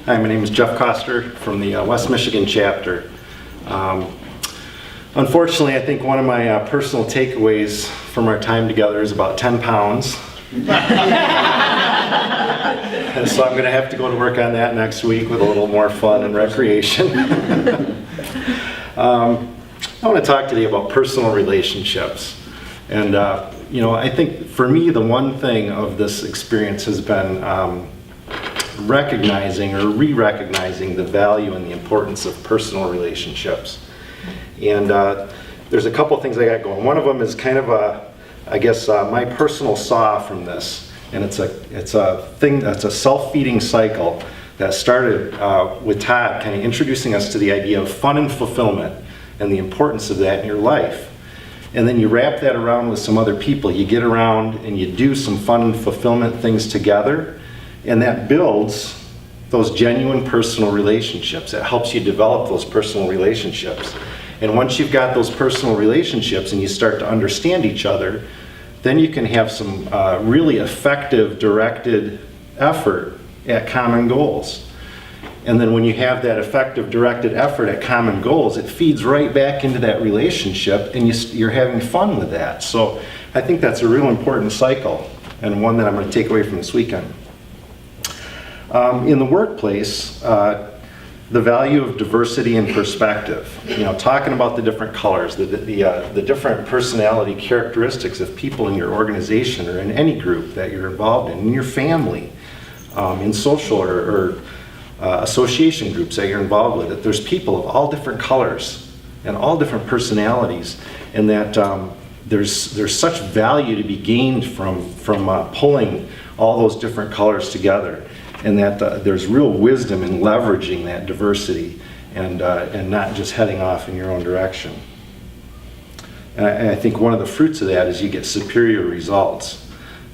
Hi, my name is Jeff Koster from the West Michigan chapter. Unfortunately, I think one of my personal takeaways from our time together is about 10 pounds. And so I'm going to have to go to work on that next week with a little more fun and recreation. I want to talk today about personal relationships. And I think for me, the one thing of this experience has been recognizing or re-recognizing the value and the importance of personal relationships. And there's a couple things I got going. One of them is kind of my personal saw from this. And it's a thing that's a self-feeding cycle that started with Todd kind of introducing us to the idea of fun and fulfillment and the importance of that in your life. And then you wrap that around with some other people. You get around and you do some fun and fulfillment things together, and that builds those genuine personal relationships. It helps you develop those personal relationships. And once you've got those personal relationships and you start to understand each other, then you can have some really effective directed effort at common goals. And then when you have that effective directed effort at common goals, it feeds right back into that relationship, and you're having fun with that. So I think that's a real important cycle, and one that I'm going to take away from this weekend. In the workplace, the value of diversity and perspective. Talking about the different colors, the different personality characteristics of people in your organization or in any group that you're involved in your family, in social or association groups that you're involved with. That there's people of all different colors and all different personalities, and that there's such value to be gained from pulling all those different colors together. And that there's real wisdom in leveraging that diversity and not just heading off in your own direction. And I think one of the fruits of that is you get superior results.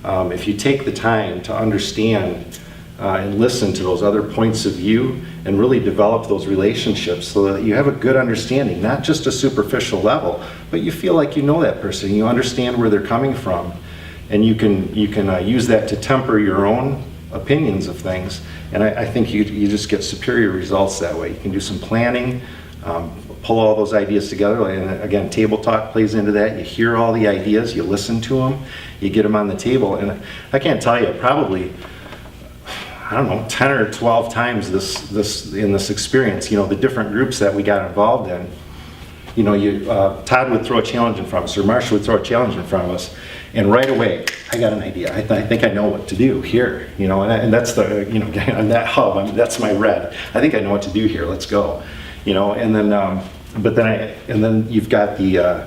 If you take the time to understand and listen to those other points of view and really develop those relationships so that you have a good understanding, not just a superficial level, but you feel like you know that person, you understand where they're coming from, and you can use that to temper your own opinions of things, and I think you just get superior results that way. You can do some planning, pull all those ideas together, and again, table talk plays into that. You hear all the ideas, you listen to them, you get them on the table, and I can't tell you, probably, 10 or 12 times in this experience, the different groups that we got involved in, Todd would throw a challenge in front of us, or Marcia would throw a challenge in front of us, and right away, I got an idea. I think I know what to do here, and that's the, on that hub, that's my red. I think I know what to do here. Let's go, and then, then you've got the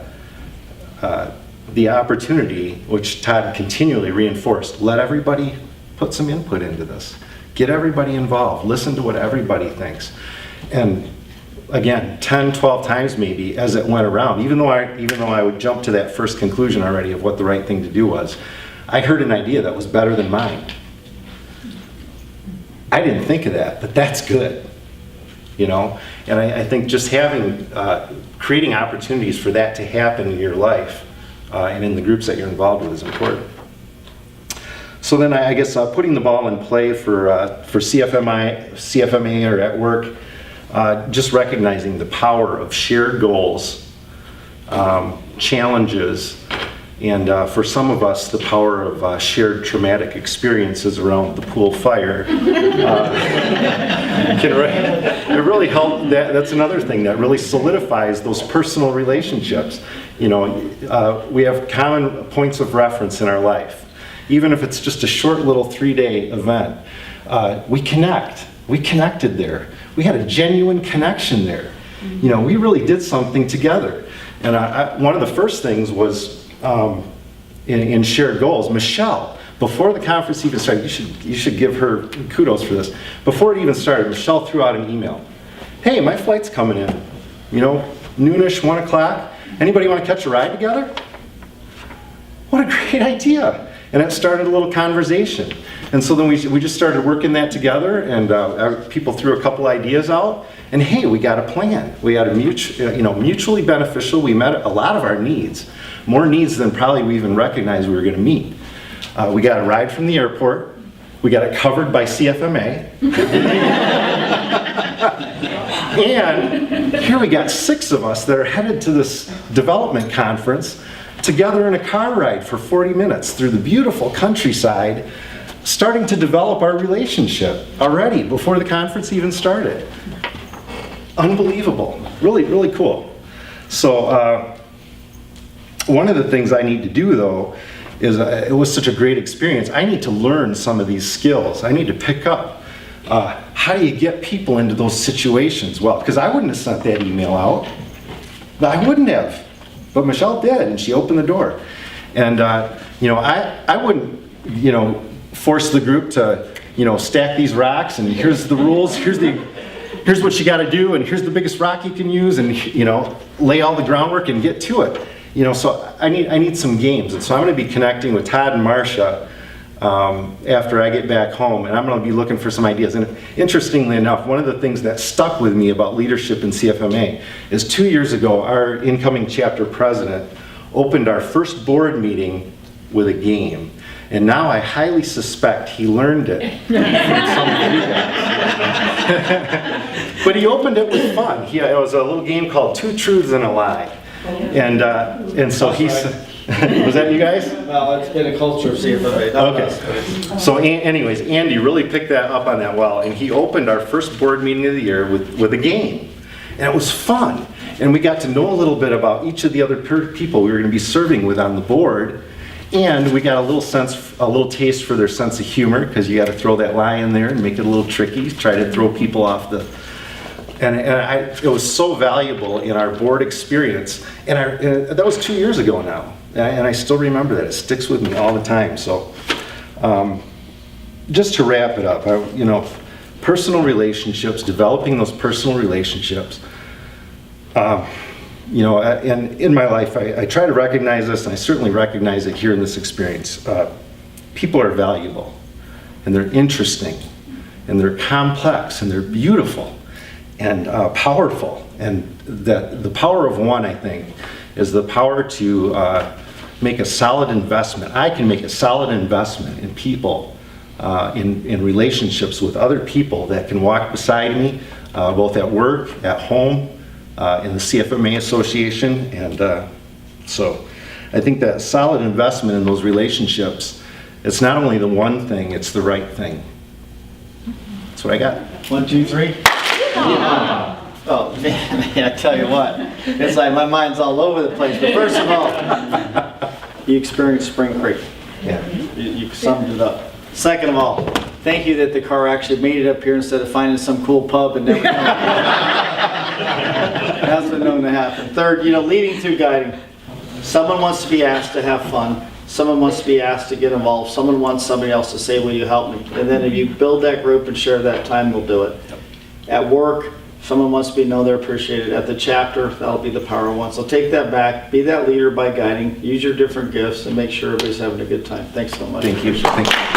opportunity, which Todd continually reinforced. Let everybody put some input into this. Get everybody involved. Listen to what everybody thinks, and again, 10, 12 times maybe as it went around, even though I would jump to that first conclusion already of what the right thing to do was, I heard an idea that was better than mine. I didn't think of that, but that's good, and I think just creating opportunities for that to happen in your life and in the groups that you're involved with is important. So then I guess putting the ball in play for CFMA or at work, just recognizing the power of shared goals, challenges, and for some of us, the power of shared traumatic experiences around the pool fire. It really helps. That's another thing that really solidifies those personal relationships. We have common points of reference in our life. Even if it's just a short little 3-day event, we connect. We connected there. We had a genuine connection there. We really did something together. And one of the first things was in shared goals. Michelle, before the conference even started, you should give her kudos for this. Before it even started, Michelle threw out an email. Hey, my flight's coming in. Noonish, 1 o'clock. Anybody want to catch a ride together? What a great idea. And it started a little conversation. And so then we just started working that together, and people threw a couple ideas out, and hey, we got a plan. We had a mutually beneficial. We met a lot of our needs, more needs than probably we even recognized we were going to meet. We got a ride from the airport. We got it covered by CFMA. And here we got 6 of us that are headed to this development conference together in a car ride for 40 minutes through the beautiful countryside, starting to develop our relationship already before the conference even started. Unbelievable. Really, really cool. So one of the things I need to do, though, is it was such a great experience. I need to learn some of these skills. I need to pick up how do you get people into those situations? Well, because I wouldn't have sent that email out. I wouldn't have. But Michelle did, and she opened the door. And, I wouldn't, force the group to, stack these rocks, and here's the rules, here's what you got to do, and here's the biggest rock you can use, and, lay all the groundwork and get to it. So I need some games. And so I'm going to be connecting with Todd and Marcia after I get back home, and I'm going to be looking for some ideas. And interestingly enough, one of the things that stuck with me about leadership in CFMA is 2 years ago, our incoming chapter president opened our first board meeting with a game. And now I highly suspect he learned it from some of you guys. But he opened it with fun. It was a little game called 2 Truths and a Lie. And so he said, was that you guys? Well, it's been a culture of CFMA. Okay. So anyways, Andy really picked that up on that well, and he opened our first board meeting of the year with a game. And it was fun. And we got to know a little bit about each of the other people we were going to be serving with on the board. And we got a little taste for their sense of humor, because you got to throw that lie in there and make it a little tricky, try to throw people off the... And it was so valuable in our board experience. And that was 2 years ago now. And I still remember that. It sticks with me all the time. So just to wrap it up, personal relationships, developing those personal relationships. And in my life, I try to recognize this, and I certainly recognize it here in this experience. People are valuable, and they're interesting, and they're complex, and they're beautiful, and powerful. And the power of one, I think, is the power to make a solid investment. I can make a solid investment in people, in relationships with other people that can walk beside me, both at work, at home, in the CFMA Association. And so I think that solid investment in those relationships, it's not only the one thing, it's the right thing. That's what I got. 1, 2, 3. Yeah. Oh, man, I tell you what, it's like my mind's all over the place. But first of all, you experienced Spring Creek. Yeah. You summed it up. Second of all, thank you that the car actually made it up here instead of finding some cool pub and never coming. That's been known to happen. Third, leading through guiding. Someone wants to be asked to have fun. Someone wants to be asked to get involved. Someone wants somebody else to say, will you help me? And then if you build that group and share that time, we'll do it. At work, someone wants to know they're appreciated. At the chapter, that'll be the power of one. So take that back. Be that leader by guiding. Use your different gifts and make sure everybody's having a good time. Thanks so much. Thank you. Thank you.